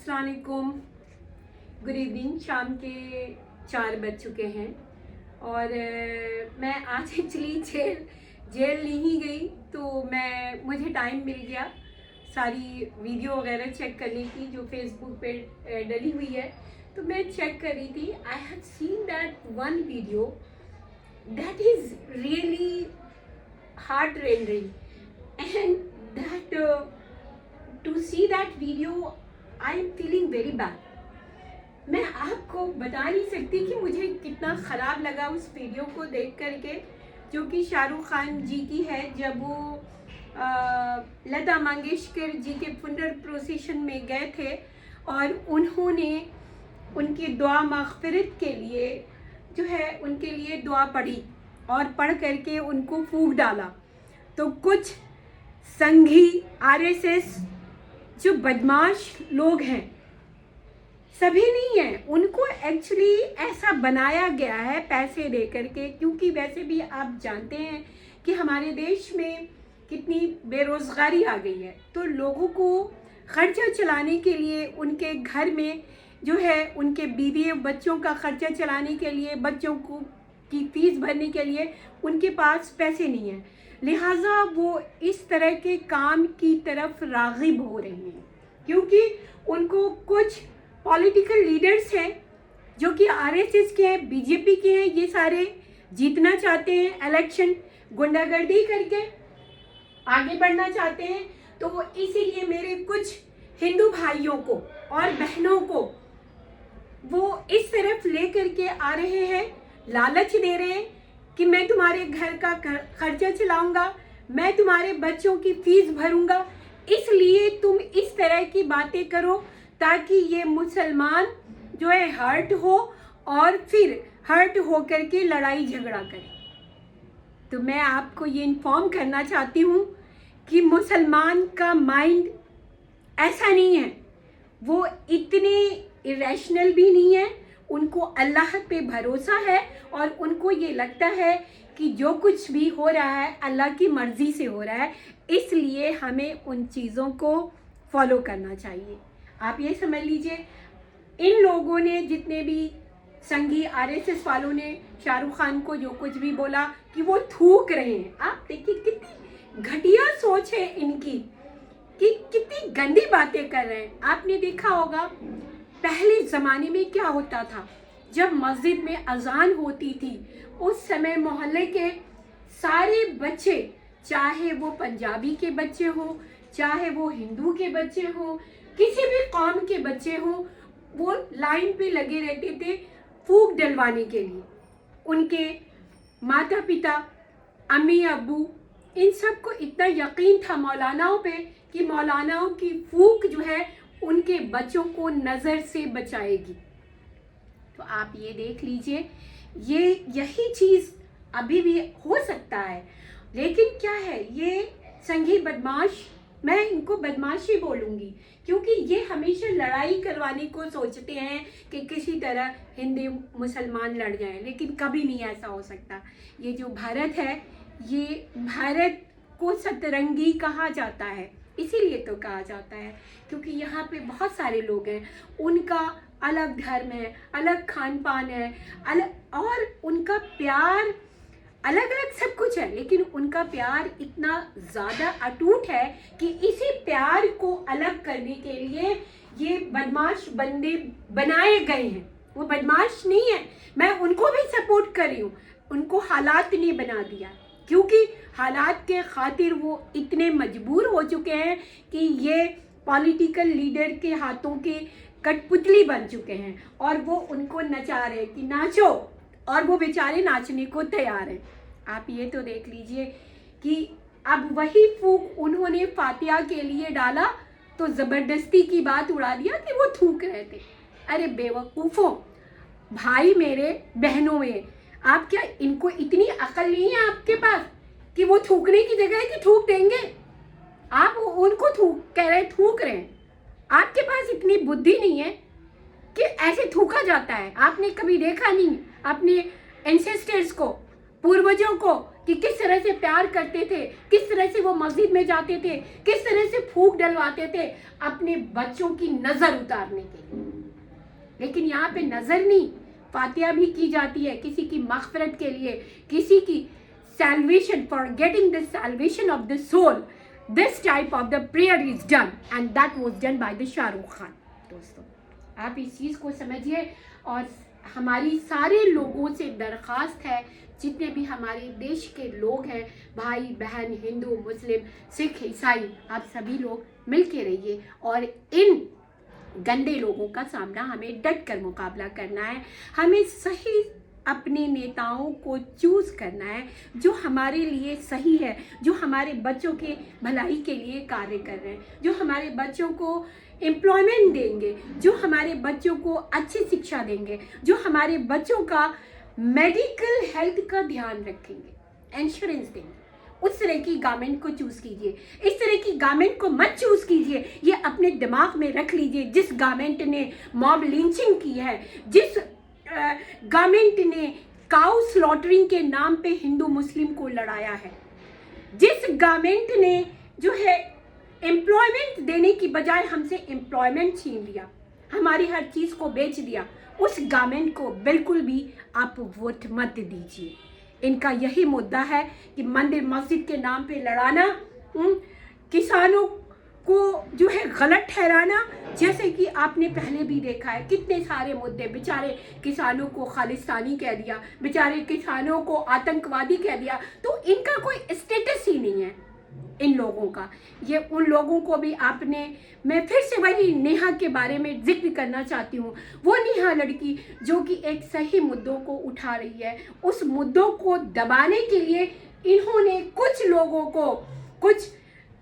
अस्सलाम वालेकुम, good evening. शाम के 4 बज चुके हैं और मैं आज एक्चुअली जेल नहीं गई, तो मुझे टाइम मिल गया सारी वीडियो वगैरह चेक करने की जो फेसबुक पे डली हुई है। तो मैं चेक कर रही थी। I have seen that one video that is really heart rendering and that to see that video I am feeling very bad। मैं आपको बता नहीं सकती कि मुझे कितना ख़राब लगा उस वीडियो को देख करके, जो कि शाहरुख खान जी की है, जब वो लता मंगेशकर जी के फुनरल प्रोसेशन में गए थे और उन्होंने उनकी दुआ मग़फ़िरत के लिए जो है उनके लिए दुआ पढ़ी और पढ़ करके उनको फूंक डाला। तो कुछ संघी आरएसएस जो बदमाश लोग हैं, सभी नहीं हैं, उनको एक्चुअली ऐसा बनाया गया है पैसे दे करके, क्योंकि वैसे भी आप जानते हैं कि हमारे देश में कितनी बेरोज़गारी आ गई है। तो लोगों को खर्चा चलाने के लिए, उनके घर में जो है उनके बीवी बच्चों का खर्चा चलाने के लिए, बच्चों को की फीस भरने के लिए उनके पास पैसे नहीं हैं, लिहाजा वो इस तरह के काम की तरफ राग़िब हो रहे हैं। क्योंकि उनको कुछ पॉलिटिकल लीडर्स हैं जो कि आरएसएस के हैं, बीजेपी के हैं, ये सारे जीतना चाहते हैं इलेक्शन, गुंडागर्दी करके आगे बढ़ना चाहते हैं। तो इसीलिए मेरे कुछ हिंदू भाइयों को और बहनों को वो इस तरफ ले करके आ रहे हैं, लालच दे रहे हैं कि मैं तुम्हारे घर का खर्चा चलाऊंगा, मैं तुम्हारे बच्चों की फीस भरूंगा, इसलिए तुम इस तरह की बातें करो ताकि ये मुसलमान जो है हर्ट हो और फिर हर्ट हो करके लड़ाई झगड़ा करे। तो मैं आपको ये इन्फॉर्म करना चाहती हूँ कि मुसलमान का माइंड ऐसा नहीं है, वो इतने इरेशनल भी नहीं है, उनको अल्लाह पे भरोसा है और उनको ये लगता है कि जो कुछ भी हो रहा है अल्लाह की मर्ज़ी से हो रहा है, इसलिए हमें उन चीज़ों को फॉलो करना चाहिए। आप ये समझ लीजिए, इन लोगों ने, जितने भी संघी आरएसएस वालों ने शाहरुख खान को जो कुछ भी बोला कि वो थूक रहे हैं, आप देखिए कितनी घटिया सोच है इनकी, कि कितनी गंदी बातें कर रहे हैं। आपने देखा होगा पहले ज़माने में क्या होता था, जब मस्जिद में अजान होती थी उस समय मोहल्ले के सारे बच्चे, चाहे वो पंजाबी के बच्चे हों, चाहे वो हिंदू के बच्चे हों, किसी भी कौम के बच्चे हों, वो लाइन पे लगे रहते थे फूंक डलवाने के लिए। उनके माता पिता, अम्मी अब्बू, इन सब को इतना यकीन था मौलानाओं पे कि मौलानाओं की फूंक जो है उनके बच्चों को नज़र से बचाएगी। तो आप ये देख लीजिए, यही चीज़ अभी भी हो सकता है। लेकिन क्या है, ये संघी बदमाश, मैं इनको बदमाश ही बोलूँगी, क्योंकि ये हमेशा लड़ाई करवाने को सोचते हैं कि किसी तरह हिंदू मुसलमान लड़ जाएं, लेकिन कभी नहीं ऐसा हो सकता। ये जो भारत है, ये भारत को सतरंगी कहा जाता है, इसीलिए तो कहा जाता है क्योंकि यहाँ पे बहुत सारे लोग हैं, उनका अलग धर्म है, अलग खान पान है, अलग, और उनका प्यार अलग अलग सब कुछ है, लेकिन उनका प्यार इतना ज़्यादा अटूट है कि इसी प्यार को अलग करने के लिए ये बदमाश बंदे बनाए गए हैं। वो बदमाश नहीं है, मैं उनको भी सपोर्ट कर रही हूँ, उनको हालात ने बना दिया, क्योंकि हालात के खातिर वो इतने मजबूर हो चुके हैं कि ये पॉलिटिकल लीडर के हाथों के कठपुतली बन चुके हैं और वो उनको नचा रहे कि नाचो, और वो बेचारे नाचने को तैयार हैं। आप ये तो देख लीजिए कि अब वही फूंक उन्होंने फातिहा के लिए डाला तो ज़बरदस्ती की बात उड़ा दिया कि वो थूक रहे थे। अरे बेवकूफ़ों, भाई मेरे, बहनों में, आप क्या इनको इतनी अकल नहीं है आपके पास कि वो थूकने की जगह कि थूक देंगे, आप उनको कह रहे थूक रहे हैं। आपके पास इतनी बुद्धि नहीं है कि ऐसे थूका जाता है। आपने कभी देखा नहीं अपने एंसेस्टर्स को, पूर्वजों को कि किस तरह से प्यार करते थे, किस तरह से वो मस्जिद में जाते थे, किस तरह से फूंक डलवाते थे अपने बच्चों की नजर उतारने के लिए। लेकिन यहाँ पे नजर नहीं, फातिहा भी की जाती है किसी की मग़फ़िरत के लिए, किसी की salvation, for getting the salvation of the soul. This type of the prayer is done and that was done by the Shahrukh Khan. दोस्तों आप इस चीज़ को समझिए और हमारी सारे लोगों से दरख्वास्त है, जितने भी हमारे देश के लोग हैं, भाई बहन, हिंदू, मुस्लिम, सिख, ईसाई, आप सभी लोग मिल के रहिए और इन गंदे लोगों का सामना हमें डट कर मुकाबला करना है। हमें सही अपने नेताओं को चूज़ करना है जो हमारे लिए सही है, जो हमारे बच्चों के भलाई के लिए कार्य कर रहे हैं, जो हमारे बच्चों को एम्प्लॉयमेंट देंगे, जो हमारे बच्चों को अच्छी शिक्षा देंगे, जो हमारे बच्चों का मेडिकल हेल्थ का ध्यान रखेंगे, इंश्योरेंस देंगे। उस तरह की गवर्नमेंट को चूज़ कीजिए, इस तरह की गवर्नमेंट को मत चूज़ कीजिए। ये अपने दिमाग में रख लीजिए, जिस गवर्नमेंट ने मॉब लिंचिंग की है, जिस गवर्नमेंट ने काउ स्लॉटरिंग के नाम पे हिंदू मुस्लिम को लड़ाया है, जिस गवर्नमेंट ने जो है एम्प्लॉयमेंट देने की बजाय हमसे एम्प्लॉयमेंट छीन लिया, हमारी हर चीज़ को बेच दिया, उस गवर्नमेंट को बिल्कुल भी आप वोट मत दीजिए। इनका यही मुद्दा है कि मंदिर मस्जिद के नाम पे लड़ाना, किसानों को जो है गलत ठहराना, जैसे कि आपने पहले भी देखा है कितने सारे मुद्दे, बेचारे किसानों को खालिस्तानी कह दिया, बेचारे किसानों को आतंकवादी कह दिया, तो इनका कोई स्टेटस ही नहीं है इन लोगों का। ये उन लोगों को भी आपने, मैं फिर से वही नेहा के बारे में जिक्र करना चाहती हूँ, वो नेहा लड़की जो कि एक सही मुद्दों को उठा रही है, उस मुद्दों को दबाने के लिए इन्होंने कुछ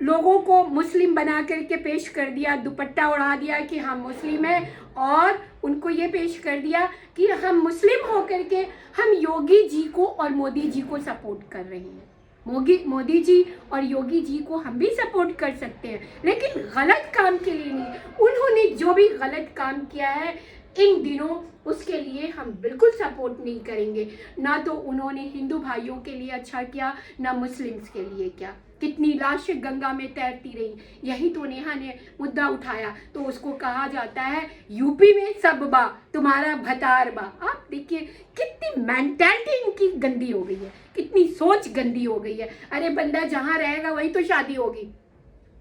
लोगों को मुस्लिम बना करके पेश कर दिया, दुपट्टा उड़ा दिया कि हम मुस्लिम हैं, और उनको ये पेश कर दिया कि हम मुस्लिम होकर के हम योगी जी को और मोदी जी को सपोर्ट कर रहे हैं। मोदी जी और योगी जी को हम भी सपोर्ट कर सकते हैं, लेकिन गलत काम के लिए नहीं। उन्होंने जो भी गलत काम किया है इन दिनों, उसके लिए हम बिल्कुल सपोर्ट नहीं करेंगे। ना तो उन्होंने हिंदू भाइयों के लिए अच्छा किया, ना मुस्लिम्स के लिए क्या। कितनी लाशें गंगा में तैरती रही, यही तो नेहा ने मुद्दा उठाया, तो उसको कहा जाता है यूपी में सब बा तुम्हारा भतार बा। आप देखिए कितनी मेंटालिटी इनकी गंदी हो गई है, कितनी सोच गंदी हो गई है। अरे बंदा जहाँ रहेगा वही तो शादी होगी,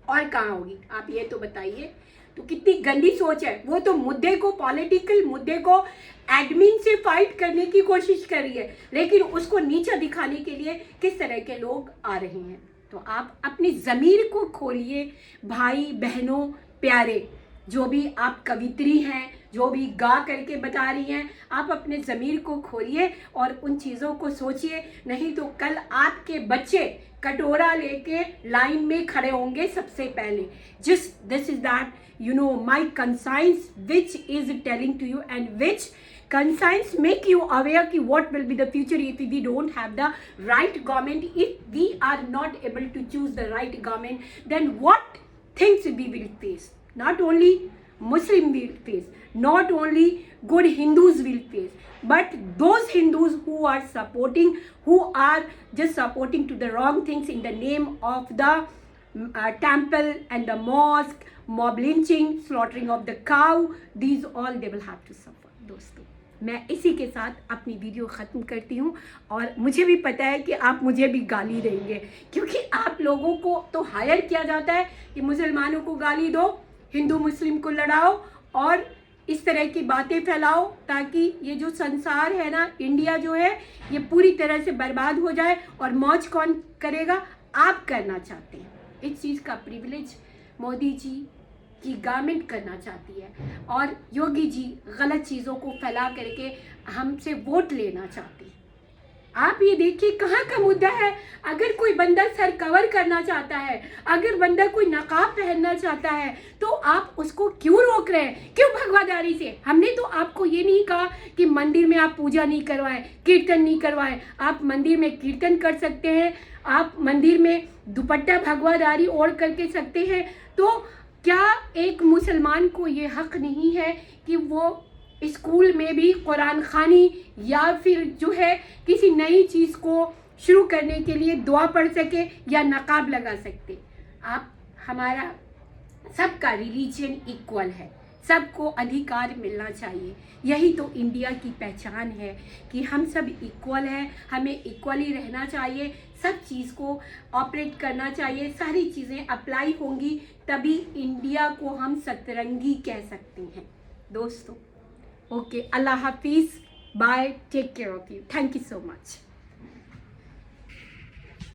और कहाँ होगी, आप ये तो बताइए। तो कितनी गंदी सोच है। वो तो मुद्दे को, पॉलिटिकल मुद्दे को एडमिन से फाइट करने की कोशिश कर रही है, लेकिन उसको नीचा दिखाने के लिए किस तरह के लोग आ रहे हैं। तो आप अपनी ज़मीर को खोलिए भाई बहनों प्यारे, जो भी आप कवित्री हैं, जो भी गा करके बता रही हैं, आप अपने ज़मीर को खोलिए और उन चीज़ों को सोचिए। नहीं तो कल आपके बच्चे कटोरा लेके लाइन में खड़े होंगे सबसे पहले। This is that you know my conscience which is telling to you, and which conscience make you aware ki what will be the future if we don't have the right government. If we are not able to choose the right government, then what things we will face. Not only Muslim will face, not only good Hindus will face, but those Hindus who are supporting, who are just supporting to the wrong things in the name of the temple and the mosque, mob lynching, slaughtering of the cow, these all they will have to suffer. दोस्तों मैं इसी के साथ अपनी video ख़त्म करती हूँ, और मुझे भी पता है कि आप मुझे भी गाली देंगे, क्योंकि आप लोगों को तो हायर किया जाता है कि मुसलमानों को गाली दो, हिंदू मुस्लिम को लड़ाओ और इस तरह की बातें फैलाओ, ताकि ये जो संसार है ना, इंडिया जो है, ये पूरी तरह से बर्बाद हो जाए। और मौज कौन करेगा? आप करना चाहते हैं। इस चीज़ का प्रिविलेज मोदी जी की गवर्नमेंट करना चाहती है, और योगी जी गलत चीज़ों को फैला करके हमसे वोट लेना चाहते हैं। आप ये देखिए कहाँ का मुद्दा है। अगर कोई बंदा सर कवर करना चाहता है, अगर बंदा कोई नकाब पहनना चाहता है, तो आप उसको क्यों रोक रहे हैं? क्यों भगवादारी से? हमने तो आपको ये नहीं कहा कि मंदिर में आप पूजा नहीं करवाएं, कीर्तन नहीं करवाएं। आप मंदिर में कीर्तन कर सकते हैं, आप मंदिर में दुपट्टा भगवादारी ओढ़ करके सकते हैं। तो क्या एक मुसलमान को ये हक नहीं है कि वो स्कूल में भी कुरान खानी या फिर जो है किसी नई चीज़ को शुरू करने के लिए दुआ पढ़ सके या नकाब लगा सकते। आप हमारा सबका रिलीजन इक्वल है, सबको अधिकार मिलना चाहिए। यही तो इंडिया की पहचान है कि हम सब इक्वल हैं, हमें इक्वली रहना चाहिए, सब चीज़ को ऑपरेट करना चाहिए, सारी चीज़ें अप्लाई होंगी तभी इंडिया को हम सतरंगी कह सकते हैं दोस्तों। ओके, अल्लाह हाफिज़, bye, take care of you, thank you so much.